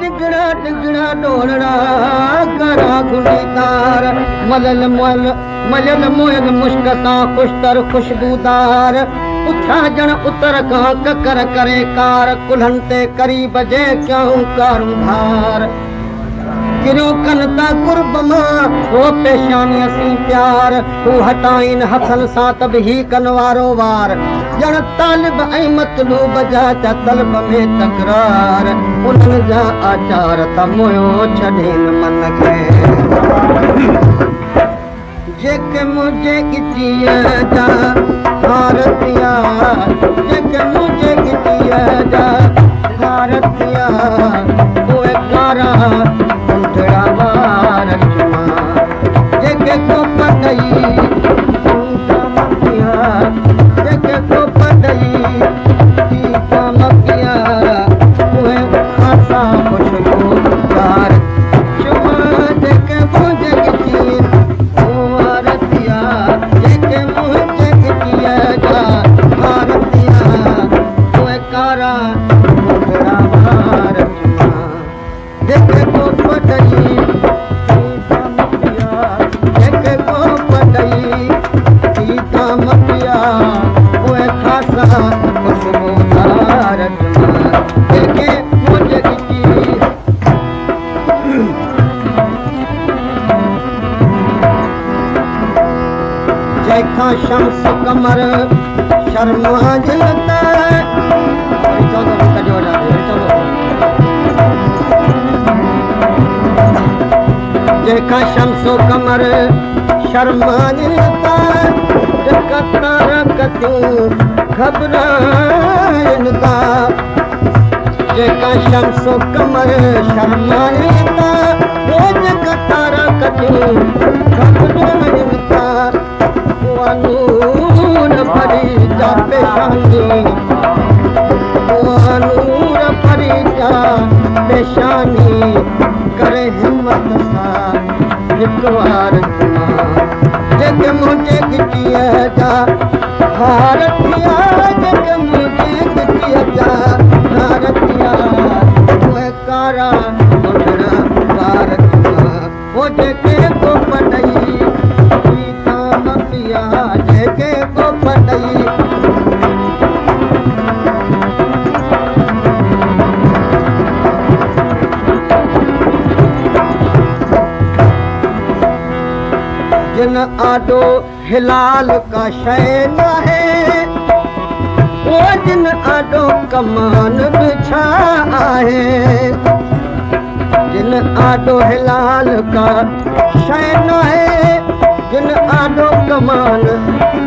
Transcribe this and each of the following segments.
डिगड़ा डिगड़ा डोलड़ा करा गुंडीदार मलल मल मलल मोयल मुश्कता खुशतर खुशबूदार उठा जन उतर का ककर करे कार कुल्हन ते करीब जे क्यों करूं धार किरो कनता कुर्ब मां वो पेशानी असी प्यार तू हटाइन हसन सा तब ही कनवारो वार जन तालिब ऐ मतलूब जा तलब में तकरार उन्हन जा आचार तमोयो छडीन मन के जेके मुझे इतिया जा भारतिया जेके मुझे इतिया जा भारतिया ओए कारा जेके को पटई जेके को पटई मकिया उहे खासा खुशबूदार चुमा जेके मुझे किसी भारतिया जेके मुझे किया जा भारतिया उहे कारा मुंडड़ा वार चुमा जेके को पटई शम्स कमर शर्मा जलता जेका शम्सो कमर शर्मा जलता कतूं घबराइंदा जेका शम्सो कमर शर्मा जलता तारा कतूं घबराइंदा नूर भरी जा पेशानी नूर भरी जा पेशानी करे हिम्मत सा हिकवार जेके मुझे गिटिया जा भारतिया जेके मुझे गिटिया जा भारतिया ओए कारा मुंडड़ा भारतिया ओ जेके को पटई जेके को पटई जिन आडो हिलाल का शैन है वो जिन आडो कमान बिछा है जिन आडो हिलाल का शैन है जिन आडो कमान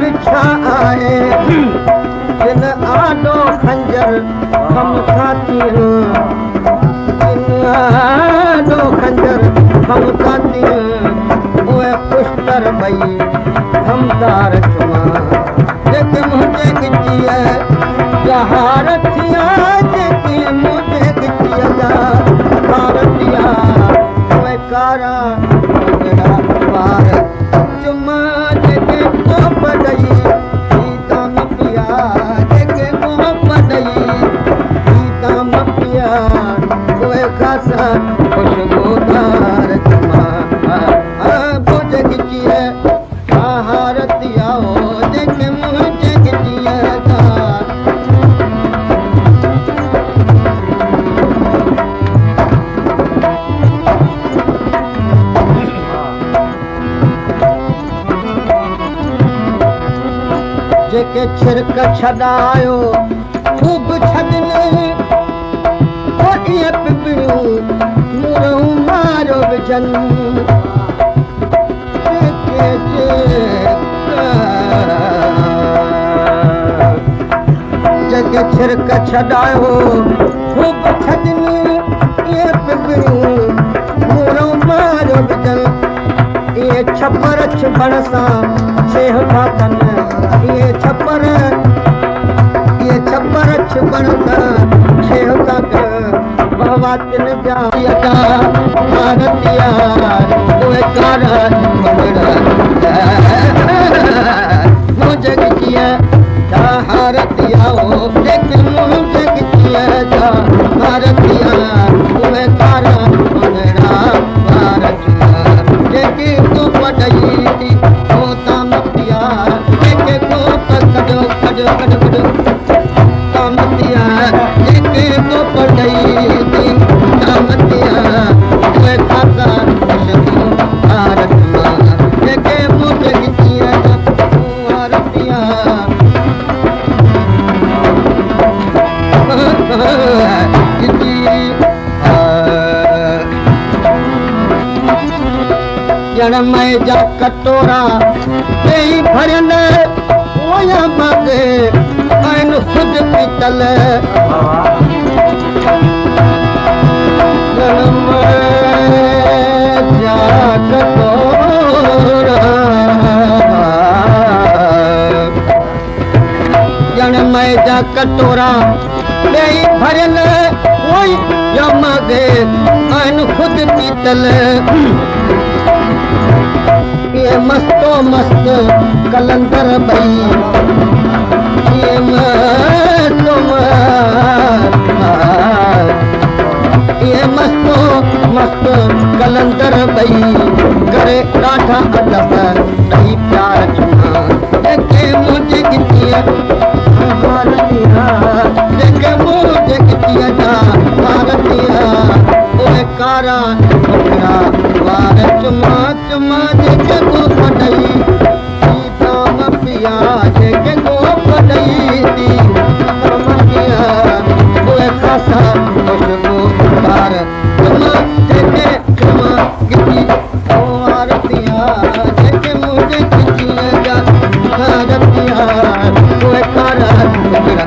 बिछा आए जिन आडो खंजर हम खाती हूँ जिन आडो खंजर हम खाती हूँ ओए पुष्कर भई हमदार चुमा जेके मुझे गिटिया जहारतिया जेके मुझे गिटिया जहारतिया ओए कारा मुंडड़ा वार चुमा जेके को पटई सीता मपिया जेके को पटई सीता मपिया ओए खासा खुशबूदार चुमा मुझे गिटिया भारतिया जेके मुझे गिटिया जेके छिरक छॾायो खूब छॾने ओ इहे पिपरियूं मुरहूं मारो विझन जेके छिरक छॾायो खूब छॾने इहे पिपरियूं मुरहूं मारो विझन इहे छपर छुभण सां छेह था कनि ये छपर छुपण सां छेह था कनि भवातिन जा भारतिया उहे कारा मुंडड़ा मुझे गिटिया भारत भारतिया हो जेके मुंहिंजे गिटीअ जा भारतिया उहे कारा उनड़ा भारतिया जेके तूं पढ़ई थी हो तामतिया जेके तूं कढो कढो कढो कढो तामतिया जेके तूं पढ़ई थी तामतिया उहे कारा खुशबू भारतिया जेके मुंहिंजे गिटीअ जा भारतिया जनमय जा कटोरा कई भरल ओया मगे आइन खुद पीतल जनमय जा कटोरा जनमय जा कटोरा कई भरल ओया मगे आइन खुद पीतल ये मस्तो मस्त कलंदर बई ये मस्तो मस्त कलंदर बई करे ॾाढा अदब ॾही प्यार चुना जेके मुंहिंजे गिटीअ भारतिया जेके मुंहिंजे गिटीअ जा भारतिया उहे कारा उनड़ा वार चुमा चुमा जेके को पढ़ई थी दाम पिया जेके को पढ़ई थी दाम पिया उहे खासा खुशबू वार चुमा जेके चुमा गिटी ओ भारतिया जेके मुंहिंजे गिटीअ जा भारतिया उहे कारा उनड़ा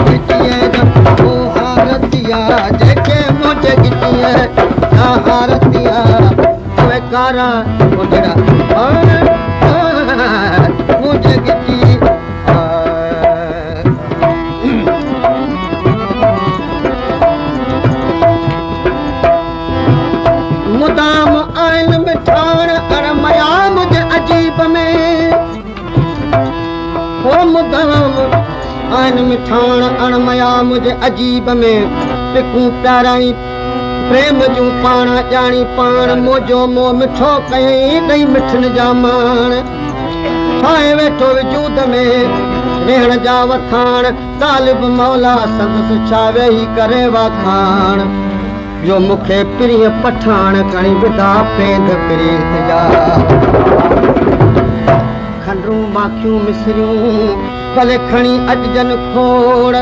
गिटीअ जा ओ भारतिया जेके मुंहिंजे गिटीअ भारतिया उहे कारा उनड़ा मुंहिंजे गिटी मुदाम आइन मिठाण अणमया मुझे अजीब में हो मुदाम आइन मिठाण अणमया मुझे अजीब में पिकूं प्याराई प्रेम जूं पाण ॼाणी पाण मोजो मोह मिठो कयईं ॾही मिठनि जा माण ठाहे वेठो वजूद में रहण जा वखाण तालिब मौला संदसि छा वेही करे वाखाण जो मूंखे प्रिय पठाण खणी विधा पेंध प्रीत जा खंडरूं माखियूं मिसरियूं भले खणी अचजन खोड़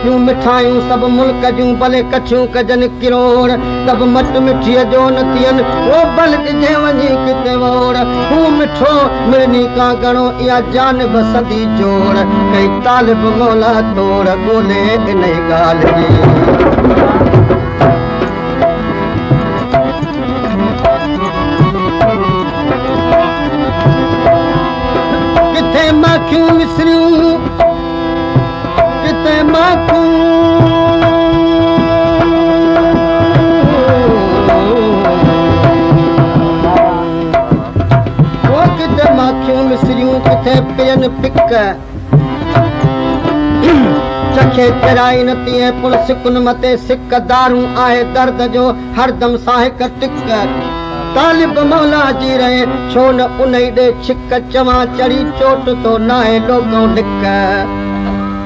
यूं मिठायूं सभु मुल्क जूं भले कछियूं कजन किरोड़ सभु मट मिठीअ जो न थियनि वो भल ॾिजे वञी किथे वोड़ हू मिठो मिलनी का घणो इहा जान बसंदी जोड़ कई तालिब मौला तोड़ ॻोल्हे इन ॻाल्हि जी किथे माखियूं मिसरियूं किथे माखियूं वो किथे माखियूं मिसरियूं किथे पियनि पिक चखे चराई न थिए पुण सिकुन मथे सिक दारूं आहे दर्द जो हरदम साहिक टिक तालिब मौला जी रहे छो न उन ॾे छिक चवां चढ़ी चोट तो नाहे लोगों लिक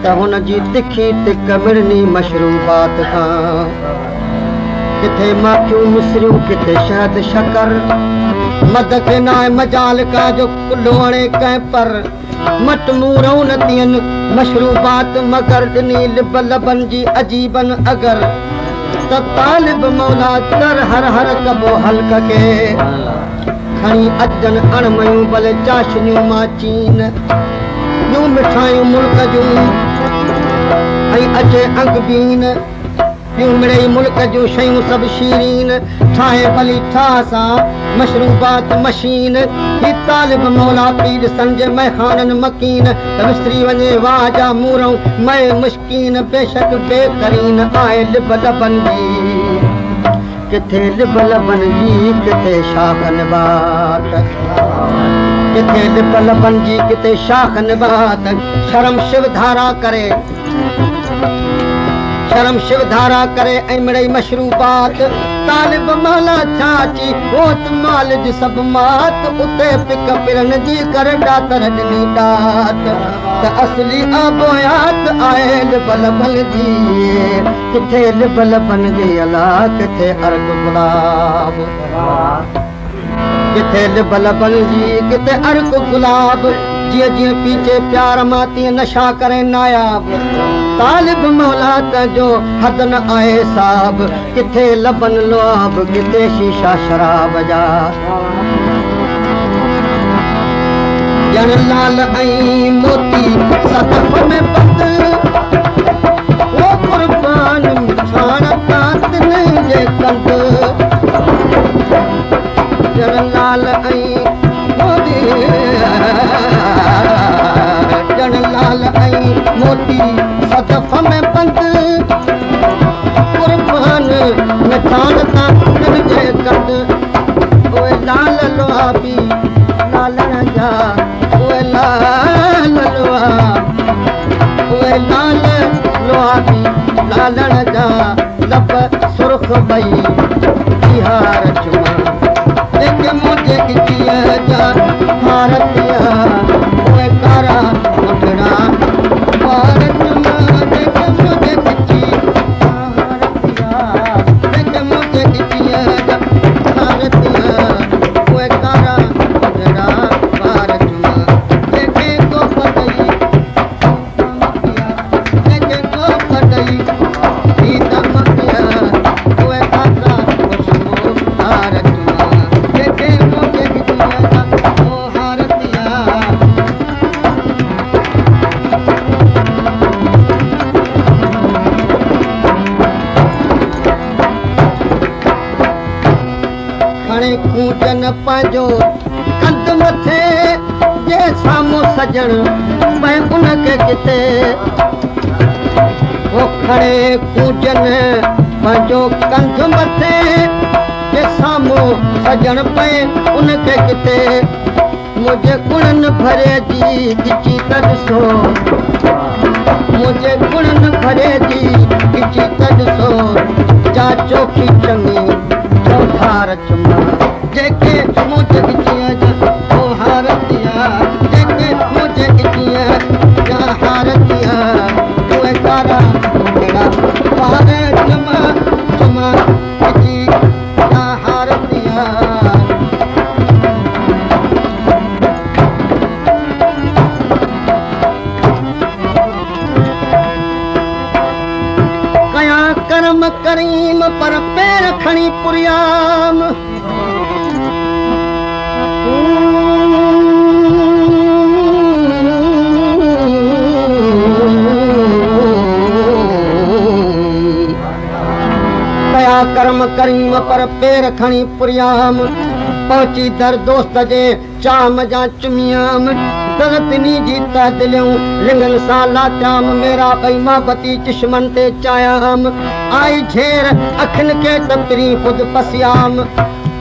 त हुन जी तिखी तिक मिड़नी मशरूबात खां किथे माखियूं मिसरियूं किथे शहद शकर मद खे नाहे मजाल का जो कुल्लो हणे कंहिं पर मट मूं न थियनि मशरूबात मगर ॾिनी लिब लबन जी अजीबन अगर त तालिब मौला दर हर हर कबो हल्क के खणी अजन अणमयूं भले चाशनियूं माचीन यूं मिठायूं मुल्क जूं ऐं अचे अंग बीन यूं मिड़ई मुल्क जूं शयूं सभु शीरीन ठाहे भली ठाह सां मशरूबात मशीन ही तालिब मौला पीर संज मैखानन मकीन विसरी वञे वाह जा मूरऊं मैं मुश्कीन बेशक बेकरीन आहे लिब लबन जी किथे लिब लबन जी किथे शाखन बात, किथे लिब लबन जी किथे शाखन बात। शर्म शिव धारा करे, शर्म शिव धारा करे ऐं मिड़ई मशरूबात। तालिब माला चाची होत माल जी सब मात, उते पिक पिरन जी कर डातर ॾिनी डात। त असली आबोयात आए लिब लबन जी, किथे लिब लबन जी अला किथे अर्क गुलाब, किथे लिब लबन जी किथे अर्क गुलाब। जिया जिया पीछे प्यार मां तीअं नशा करे नायाब। तालिब मौला जो हद न आए साब, किथे लबन लुआब किथे शीशा शराब जा। ॼण लाल ऐं मोती सदफ में बंद, वो कुर्बान मिठाण तातन जे कंद। ॼण लाल ऐं मोती, ॼण लाल ऐं मोती सदफ में बंद, कुर्बान मिठाण तातन जे कंद। ओए लाल लोहाबी लालण जा, ओए लाल लोहा, ओए लाल लोहाबी लालण जा। लब सुर्ख भई बिहार चुमा, जेके मुझे किचिया जा भारतिया। ओए कारा मुठड़ा भारत मां, जेके मुझे किची भारतिया, जेके मुझे किचिया जा भारतिया। ओए कारा मुठड़ा भारत मां, जेके को पटई जेके को पटई सीता मकिया। ओए कारा खुशबू भारत मां, जेके मुझे किचिया जा ओ भारतिया। खणे कूचन पंहिंजो कंध मथे, जे साम्हूं सजण पए उनखे किथे। ओ खणे कूचन पंहिंजो कंध मथे, जे साम्हूं सजण पए उनखे किथे। मुंहिंजे गुणन भरे जी गिची त ॾिसो, मुंहिंजे गुणन भरे जी गिची त ॾिसो। चाचो की चङी चौधार चुमा, जेके मुंहिंजे गिचीअ जा ओ हारतिया। जेके मुंहिंजे गिचीअ जा हारतिया। उहे कारा मुंहिंजा पार चुमा चुमा गिची जा हारतिया। कया कर्म करीम पर पैर खणी पुरियाम। कया कर्म करीम पर पैर खणी पुरियाम। पहुची दर दोस्त जे चाम जा चुमियाम। दलतनी जीता दिलियूं लिंगन सा लाचाम। मेरा ॿई मोहबती चिश्मन ते चायाम। आई झेर अखिन के तपरी खुद पसियाम।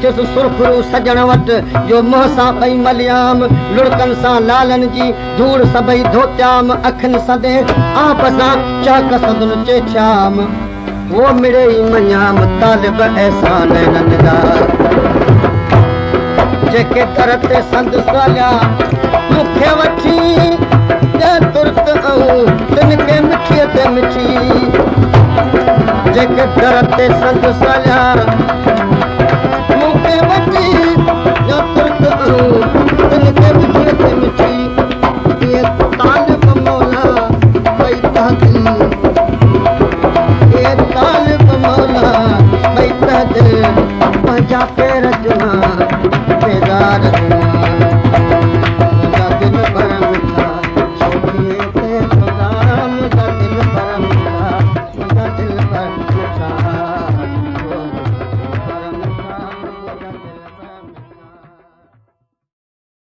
चुस सुरखरू सजण वट जो मुंह सां ॿई मलियाम। लुड़कन सां लालन जी धूड़ सभई धोत्याम। अखिन सदे आप सां चहक सदन चेछाम। वो मिड़े ई मञाम तालिब ऐसा नैनन जा। जेके दर ते संद सलिया मूंखे वठी तुर्त ऐं तिनके मिठीअ ते मिठी। जेके दर ते संद सलिया